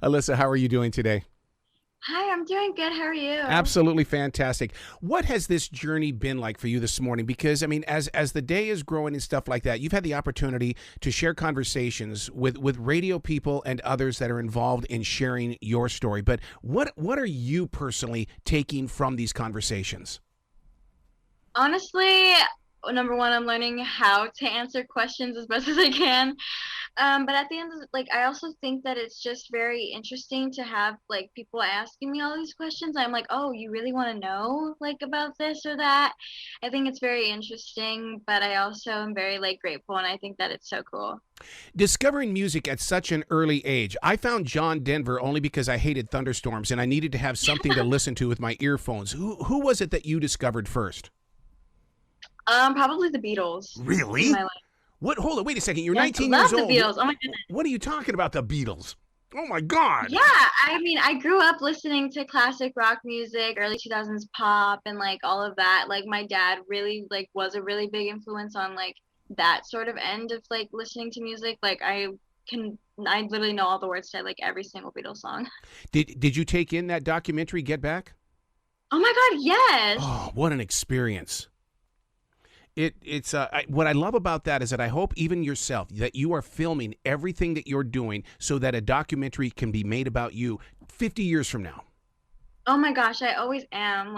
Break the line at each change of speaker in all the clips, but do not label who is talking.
Alyssa, how are you doing today?
Hi, I'm doing good. How are you?
Absolutely fantastic. What has this journey been like for you this morning? Because I mean, as the day is growing and stuff like that, you've had the opportunity to share conversations with radio people and others that are involved in sharing your story. But what are you personally taking from these conversations?
Honestly, number one, I'm learning how to answer questions as best as I can. But at the end of I also think that it's just very interesting to have like people asking me all these questions. I'm like, oh, you really want to know like about this or that? I think it's very interesting, but I also am very like grateful, and I think that it's so cool.
Discovering music at such an early age. I found John Denver only because I hated thunderstorms and I needed to have something to listen to with my earphones. Who was it that you discovered first?
Probably the Beatles in
Really?
my life.
What? Hold on, wait a second. You're
Yes,
19 years
love the
old.
Beatles. Oh my goodness.
What are you talking about, the Beatles? Oh my God.
Yeah, I mean, I grew up listening to classic rock music, early 2000s pop and like all of that. Like my dad really like was a really big influence on like that sort of end of like listening to music. I literally know all the words to like every single Beatles song.
Did you take in that documentary, Get Back?
Oh my God, yes.
Oh, what an experience. What I love about that is that I hope even yourself that you are filming everything that you're doing so that a documentary can be made about you 50 years from now.
Oh my gosh, I always am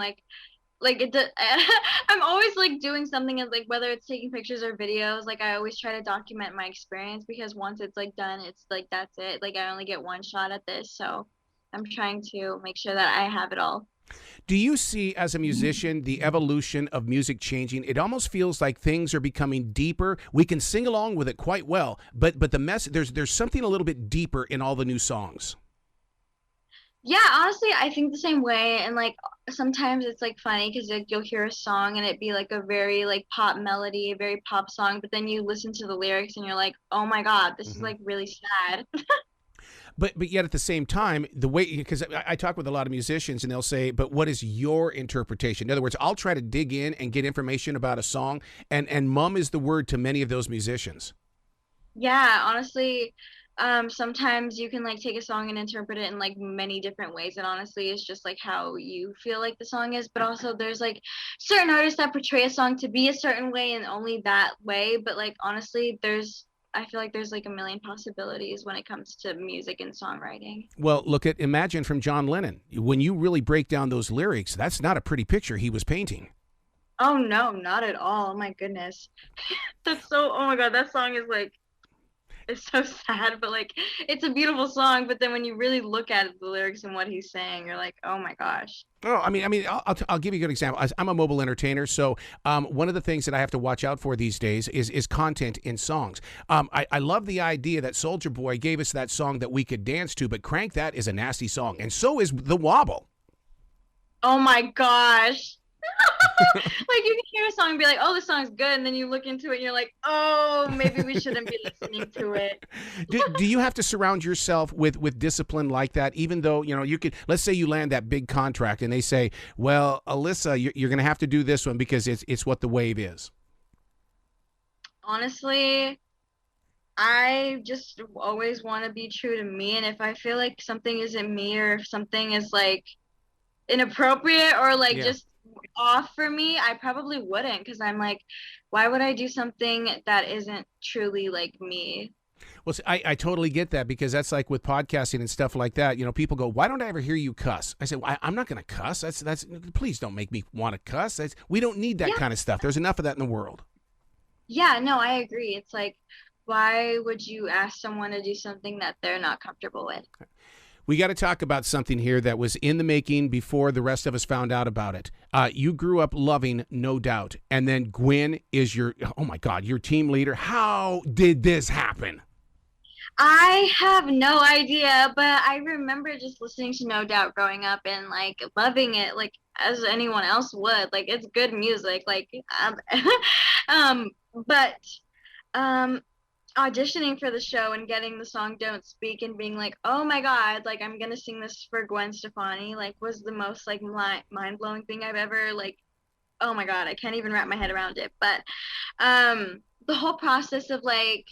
I'm always like doing something as like whether it's taking pictures or videos, like I always try to document my experience because once it's like done, it's like that's it. Like I only get one shot at this, so I'm trying to make sure that I have it all.
Do you see as a musician the evolution of music changing? It almost feels like things are becoming deeper. We can sing along with it quite well, but the mess there's something a little bit deeper in all the new songs.
Yeah, honestly, I think the same way. And like sometimes it's like funny because like you'll hear a song and it be like a very like pop melody, a very pop song, but then you listen to the lyrics and you're like, oh my God, this is
Hmm.
like really sad.
But yet at the same time, the way, because I talk with a lot of musicians and they'll say, but what is your interpretation? In other words, I'll try to dig in and get information about a song, and mum is the word to many of those musicians.
Yeah, honestly, sometimes you can like take a song and interpret it in like many different ways. And honestly, it's just like how you feel like the song is. But also, there's like certain artists that portray a song to be a certain way and only that way. But like honestly, I feel like there's like a million possibilities when it comes to music and songwriting.
Well, look at Imagine from John Lennon. When you really break down those lyrics, that's not a pretty picture he was painting.
Oh no, not at all. Oh my goodness. Oh my God, that song is like it's so sad, but like it's a beautiful song. But then when you really look at it, the lyrics and what he's saying, you're like, oh my gosh.
Oh, I'll give you a good example. I'm a mobile entertainer, so one of the things that I have to watch out for these days is content in songs. I love the idea that Soldier Boy gave us that song that we could dance to, but Crank That is a nasty song, and so is The Wobble.
Oh my gosh. Like you can hear a song and be like, oh, this song's good, and then you look into it and you're like, oh, maybe we shouldn't be listening to it.
Do you have to surround yourself with discipline like that? Even though you could, let's say you land that big contract, and they say, "Well, Alyssa, you're going to have to do this one because it's what the wave is."
Honestly, I just always want to be true to me, and if I feel like something isn't me or if something is like inappropriate or like
Yeah.
just off for me, I probably wouldn't because I'm like, why would I do something that isn't truly like me?
Well, see, I totally get that because that's like with podcasting and stuff like that. People go, "Why don't I ever hear you cuss?" I say, well, I'm not going to cuss. That's please don't make me want to cuss. We don't need that
Yeah,
kind of stuff. There's enough of that in the world.
yeah, no, I agree. It's like, why would you ask someone to do something that they're not comfortable with?
We got to talk about something here that was in the making before the rest of us found out about it. You grew up loving No Doubt, and then Gwen is oh my God, your team leader. How did this happen?
I have no idea, but I remember just listening to No Doubt growing up and like loving it, like as anyone else would. Like it's good music, um, but um, auditioning for the show and getting the song "Don't Speak" and being like, oh my God, like I'm gonna sing this for Gwen Stefani, like was the most like mind blowing thing I've ever like. Oh my God, I can't even wrap my head around it. But the whole process of like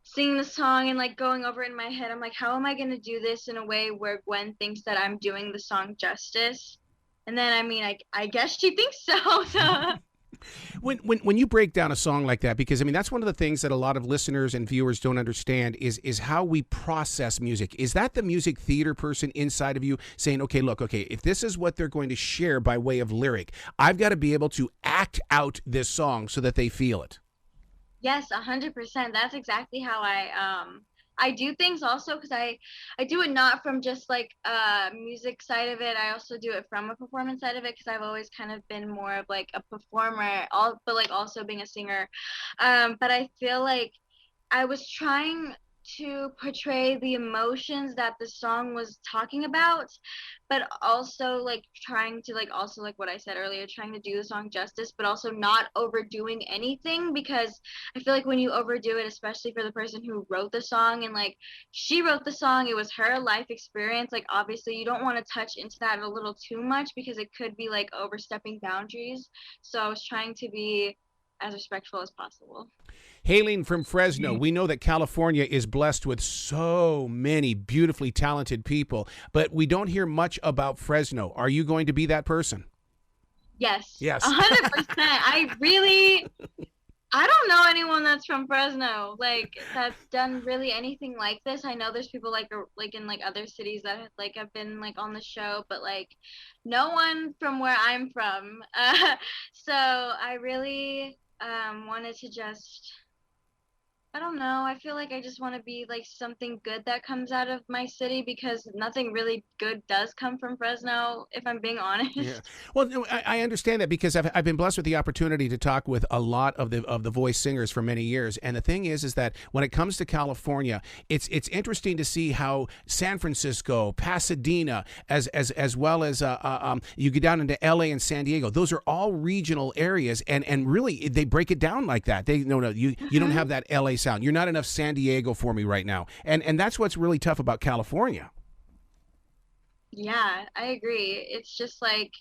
singing the song and like going over it in my head. I'm like, how am I gonna do this in a way where Gwen thinks that I'm doing the song justice? And then I mean, I guess she thinks so. So
When you break down a song like that, because I mean that's one of the things that a lot of listeners and viewers don't understand is how we process music. Is that the music theater person inside of you saying, okay, look, okay, if this is what they're going to share by way of lyric, I've got to be able to act out this song so that they feel it.
yes, 100%. That's exactly how I do things also because I do it not from just like music side of it. I also do it from a performance side of it because I've always kind of been more of like a performer, all but like also being a singer. But I feel like I was trying to portray the emotions that the song was talking about, but also like trying to like also like what I said earlier, trying to do the song justice, but also not overdoing anything because I feel like when you overdo it, especially for the person who wrote the song and like she wrote the song, it was her life experience. Like obviously you don't want to touch into that a little too much because it could be like overstepping boundaries. So I was trying to be as respectful as possible.
Hailing from Fresno, we know that California is blessed with so many beautifully talented people, but we don't hear much about Fresno. Are you going to be that person?
Yes, a
Yes.
100%. I don't know anyone that's from Fresno, like that's done really anything like this. I know there's people like in like other cities that like have been like on the show, but like no one from where I'm from. So I really wanted to just I don't know. I feel like I just want to be like something good that comes out of my city because nothing really good does come from Fresno, if I'm being
Yeah.
honest.
Well, no, I understand that because I've been blessed with the opportunity to talk with a lot of the voice singers for many years. And the thing is that when it comes to California, it's interesting to see how San Francisco, Pasadena, as well as you get down into LA and San Diego, those are all regional areas. And really, they break it down like that. They no, you don't have that LA sound. You're not enough San Diego for me right now. And that's what's really tough about California.
Yeah, I agree. It's just like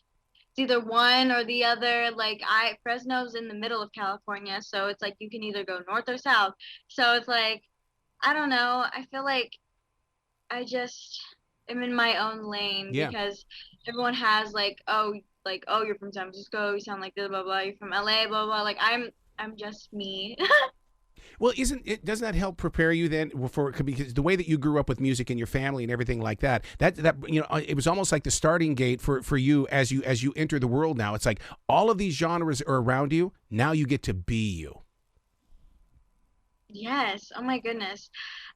it's either one or the other. Like I Fresno's in the middle of California, so it's like you can either go north or south. So it's like I don't know. I feel I just am in my own lane
Yeah.
because everyone has like oh you're from San Francisco, you sound like this blah blah. You're from LA blah blah. Like I'm just me.
Well, isn't it? Doesn't that help prepare you then for because the way that you grew up with music in your family and everything like that? That it was almost like the starting gate for you as you enter the world. Now it's like all of these genres are around you. Now you get to be you.
Yes. Oh my goodness.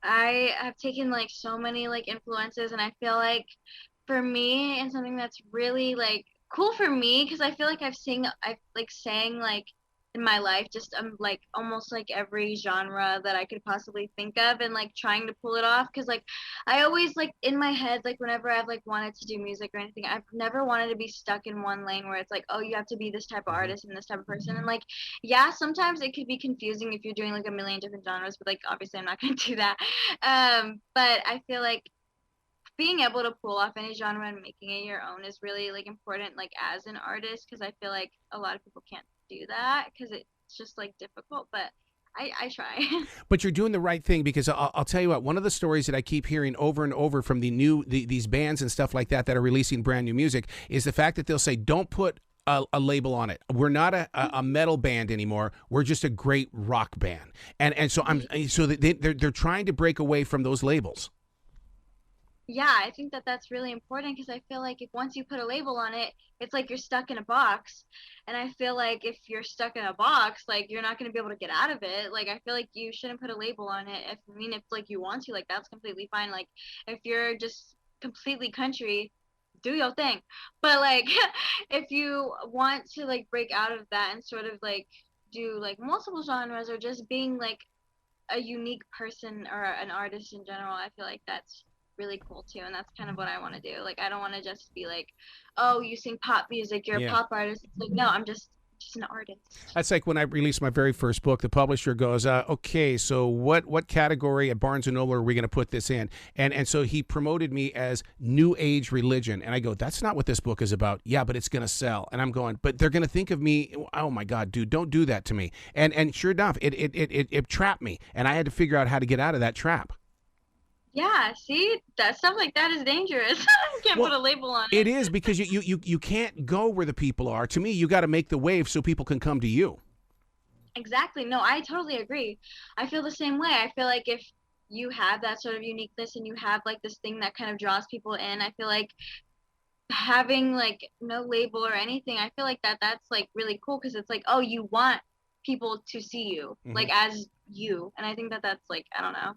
I have taken like so many like influences and I feel like for me and something that's really like cool for me because I feel like I've like sang like in my life just like almost like every genre that I could possibly think of and like trying to pull it off because like I always like in my head like whenever I've like wanted to do music or anything I've never wanted to be stuck in one lane where it's like oh you have to be this type of
Hmm.
artist and this type of person and like yeah, sometimes it could be confusing if you're doing like a million different genres, but like obviously I'm not gonna do that. But I feel like being able to pull off any genre and making it your own is really like important, like as an artist, because I feel like a lot of people can't do that because it's just like difficult. But I try.
But you're doing the right thing because I'll tell you what. One of the stories that I keep hearing over and over from these bands and stuff like that are releasing brand new music is the fact that they'll say, "Don't put." A label on it. We're not a metal band anymore. We're just a great rock band, and so they're trying to break away from those labels.
Yeah, I think that that's really important because I feel like if once you put a label on it, it's like you're stuck in a box. And I feel like if you're stuck in a box, like you're not going to be able to get out of it. Like I feel like you shouldn't put a label on it. If I mean if like you want to, like that's completely fine. Like if you're just completely country, do your thing. But like if you want to like break out of that and sort of like do like multiple genres or just being like a unique person or an artist in general, I feel like that's really cool too. And that's kind of what I want to do. Like, I don't want to just be like, oh, you sing pop music, you're a
Yeah.
pop artist. It's like, no, I'm just just an artist.
That's like when I released my very first book. The publisher goes, "Okay, so what category at Barnes and Noble are we going to put this in?" And so he promoted me as New Age religion, and I go, "That's not what this book is about." Yeah, but it's going to sell, and I'm going, but they're going to think of me. Oh my God, dude, don't do that to me. And sure enough, it trapped me, and I had to figure out how to get out of that trap.
Yeah, see, that stuff like that is dangerous. You can't put a label on it.
It is, because you can't go where the people are. To me, you got to make the wave so people can come to you.
Exactly. No, I totally agree. I feel the same way. I feel like if you have that sort of uniqueness and you have like this thing that kind of draws people in, I feel like having like no label or anything, I feel like that's like really cool, because it's like, oh, you want people to see you like as you. And I think that's like, I don't know.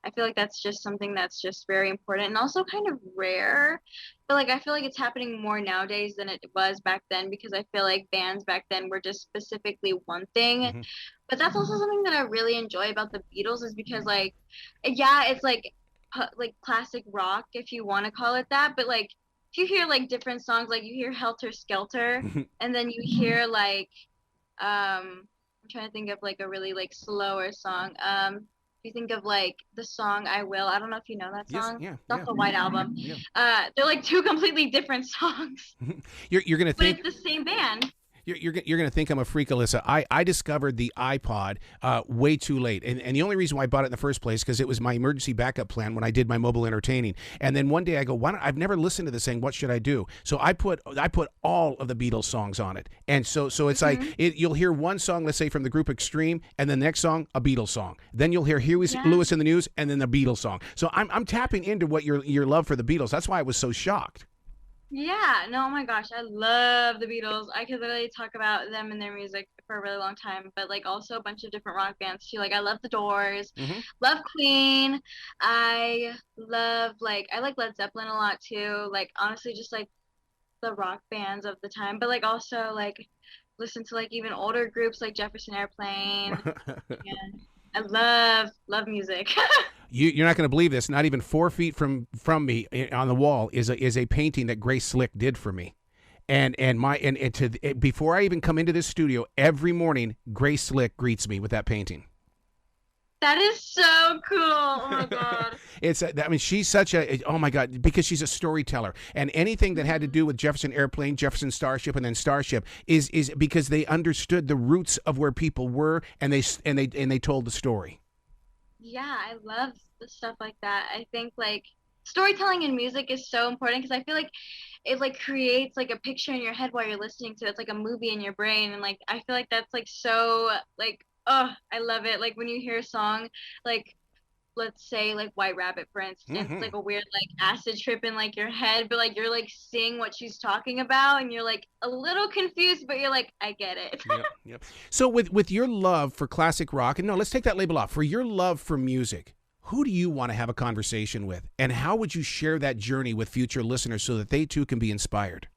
I feel like that's just something that's just very important and also kind of rare. But like I feel like it's happening more nowadays than it was back then, because I feel like bands back then were just specifically one thing. But that's also something that I really enjoy about the Beatles, is because like, yeah, it's like classic rock, if you want to call it that, but like if you hear like different songs, like you hear Helter Skelter and then you hear like I'm trying to think of like a really like slower song. You think of like the song "I Will." I don't know if you know that song.
Yes, yeah,
it's off the White Album.
Yeah.
They're like two completely different songs.
You're gonna think,
but it's the same band.
You're going to think I'm a freak, Alyssa. I discovered the iPod way too late. And the only reason why I bought it in the first place, because it was my emergency backup plan when I did my mobile entertaining. And then one day I go, I've never listened to this thing. What should I do? So I put all of the Beatles songs on it. And so it's like, you'll hear one song, let's say from the group Extreme, and then the next song, a Beatles song. Then you'll hear Huey Lewis in the News, and then the Beatles song. So I'm tapping into what your love for the Beatles. That's why I was so shocked.
Yeah, no, oh my gosh, I love the Beatles. I could literally talk about them and their music for a really long time, but like also a bunch of different rock bands too. Like I love the Doors, love Queen. I like Led Zeppelin a lot too. Like honestly, just like the rock bands of the time, but like also like listen to like even older groups like Jefferson Airplane. And I love music.
You're not going to believe this. Not even 4 feet from me on the wall is a painting that Grace Slick did for me, before I even come into this studio every morning, Grace Slick greets me with that painting.
That is so cool. Oh my God.
She's such oh my God, because she's a storyteller, and anything that had to do with Jefferson Airplane, Jefferson Starship, and then Starship is because they understood the roots of where people were, and they told the story.
Yeah, I love the stuff like that. I think like storytelling in music is so important, because I feel like it like creates like a picture in your head while you're listening to it. It's like a movie in your brain, and like I feel like that's like so like, oh, I love it. Like when you hear a song like, let's say like White Rabbit, for instance, like a weird like acid trip in like your head, but like you're like seeing what she's talking about, and you're like a little confused, but you're like, I get it.
Yep. So with your love for classic rock, and no, let's take that label off. For your love for music, who do you want to have a conversation with, and how would you share that journey with future listeners so that they too can be inspired?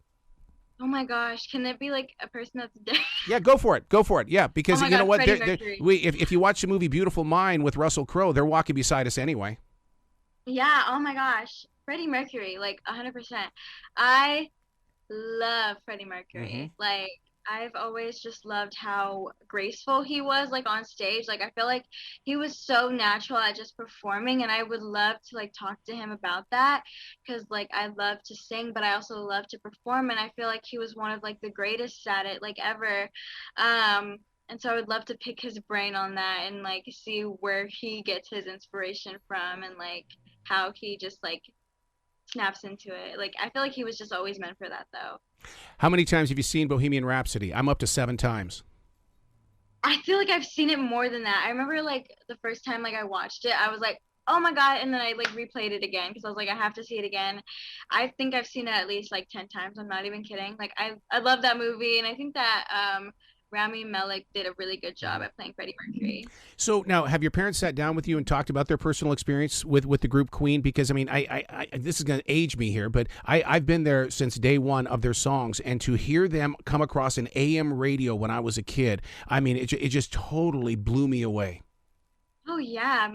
Oh my gosh, can it be like a person that's dead?
Yeah, go for it. Yeah, because you know what?
If
you watch the movie Beautiful Mind with Russell Crowe, they're walking beside us anyway.
Yeah, oh my gosh. Freddie Mercury, like 100%. I love Freddie Mercury. Like I've always just loved how graceful he was like on stage. Like I feel like he was so natural at just performing, and I would love to like talk to him about that, because like I love to sing, but I also love to perform, and I feel like he was one of like the greatest at it like ever. And so I would love to pick his brain on that and like see where he gets his inspiration from, and like how he just like snaps into it. Like I feel like he was just always meant for that though.
How many times have you seen Bohemian Rhapsody? I'm up to 7 times.
I feel like I've seen it more than that. I remember like the first time like I watched it, I was like, oh my God, and then I like replayed it again because I was like, I have to see it again. I think I've seen it at least like 10 times. I'm not even kidding. Like I love that movie, and I think that Rami Malek did a really good job at playing Freddie Mercury.
So now, have your parents sat down with you and talked about their personal experience with the group Queen? Because I mean, I this is going to age me here, but I've been there since day one of their songs, and to hear them come across an AM radio when I was a kid, I mean, it just totally blew me away.
Oh yeah,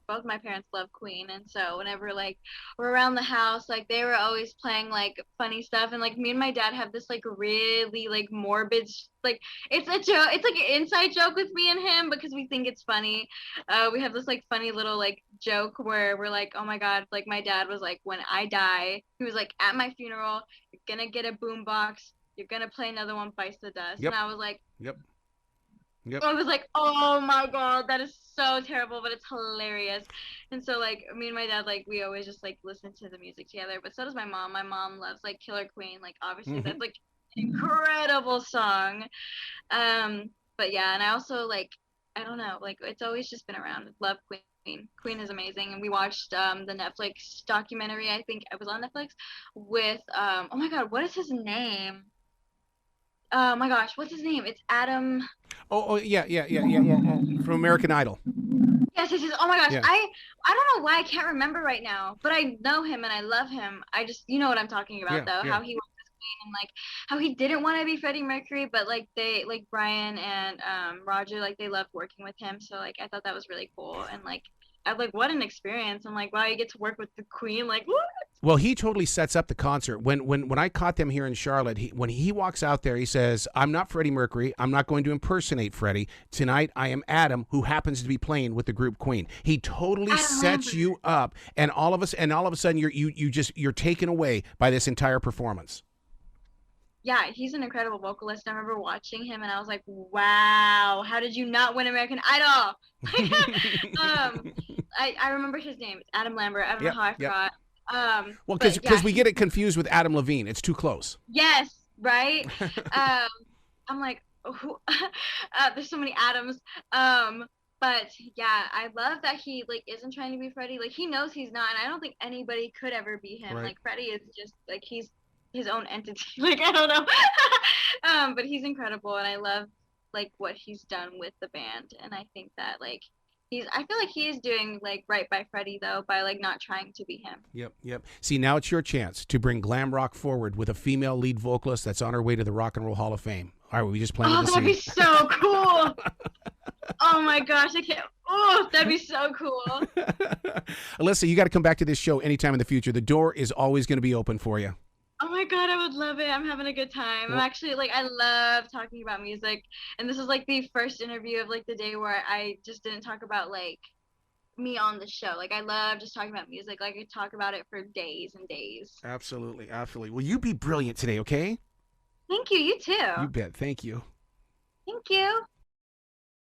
both my parents love Queen, and so whenever like we're around the house, like they were always playing like funny stuff, and like me and my dad have this like really like morbid like it's a joke, it's like an inside joke with me and him because we think it's funny. We have this like funny little like joke where we're like, oh my God, like my dad was like, when I die, he was like, at my funeral, you're gonna get a boombox, you're gonna play another one, Bites the Dust, and
Yep.
I was like.
Yep. Yep.
I was like, oh my God, that is so terrible, but it's hilarious. And so like me and my dad, like we always just like listen to the music together. But so does my mom. My mom loves like Killer Queen. Like obviously
Hmm.
that's like incredible song. But yeah, and I also like I don't know, like it's always just been around. Love Queen. Queen is amazing. And we watched the Netflix documentary, I think it was on Netflix, with oh my God, what is his name? Oh my gosh, what's his name? It's Adam.
Oh, yeah, yeah, yeah, yeah. From American Idol.
Yes, yes, yes. Oh my gosh,
Yeah.
I don't know why I can't remember right now, but I know him and I love him. I just you know what I'm talking about
Yeah.
though,
Yeah.
how he was Queen and like how he didn't want to be Freddie Mercury, but like they like Brian and Roger like they loved working with him, so like I thought that was really cool and like I like what an experience. I'm like wow, you get to work with the Queen, like what?
Well, he totally sets up the concert. When I caught them here in Charlotte, when he walks out there, he says, "I'm not Freddie Mercury. I'm not going to impersonate Freddie. Tonight, I am Adam, who happens to be playing with the group Queen." He totally
Adam
sets
Lambert.
you up, and all of a sudden, you're taken away by this entire performance.
Yeah, he's an incredible vocalist. I remember watching him and I was like, wow, how did you not win American Idol? um, I remember his name. It's Adam Lambert. I don't know
Yep.
how I
Yep.
forgot.
Well,
But yeah,
because we get it confused with Adam Levine. It's too close.
yes, right. Um, I'm like, who, there's so many Adams. Um, but yeah, I love that he like isn't trying to be Freddie. Like he knows he's not, and I don't think anybody could ever be him.
Right.
Like Freddie is just like he's his own entity. Like I don't know. But he's incredible, and I love like what he's done with the band, and I think that like I feel like he is doing like right by Freddie though by like not trying to be him.
Yep, yep. See, now it's your chance to bring glam rock forward with a female lead vocalist that's on her way to the Rock and Roll Hall of Fame. All right, we just planted
Oh,
the
that'd be
seed.
so cool. Oh my gosh, I can't. Oh, that'd be so cool.
Alyssa, you got to come back to this show anytime in the future. The door is always going to be open for you.
Oh my God, I would love it. I'm having a good time. I'm
Well,
actually like I love talking about music, and this is like the first interview of like the day where I just didn't talk about like me on the show. Like I love just talking about music. Like I could talk about it for days and days.
absolutely, absolutely. Well, you be brilliant today, okay?
Thank you. You too.
You bet. Thank you.
Thank you.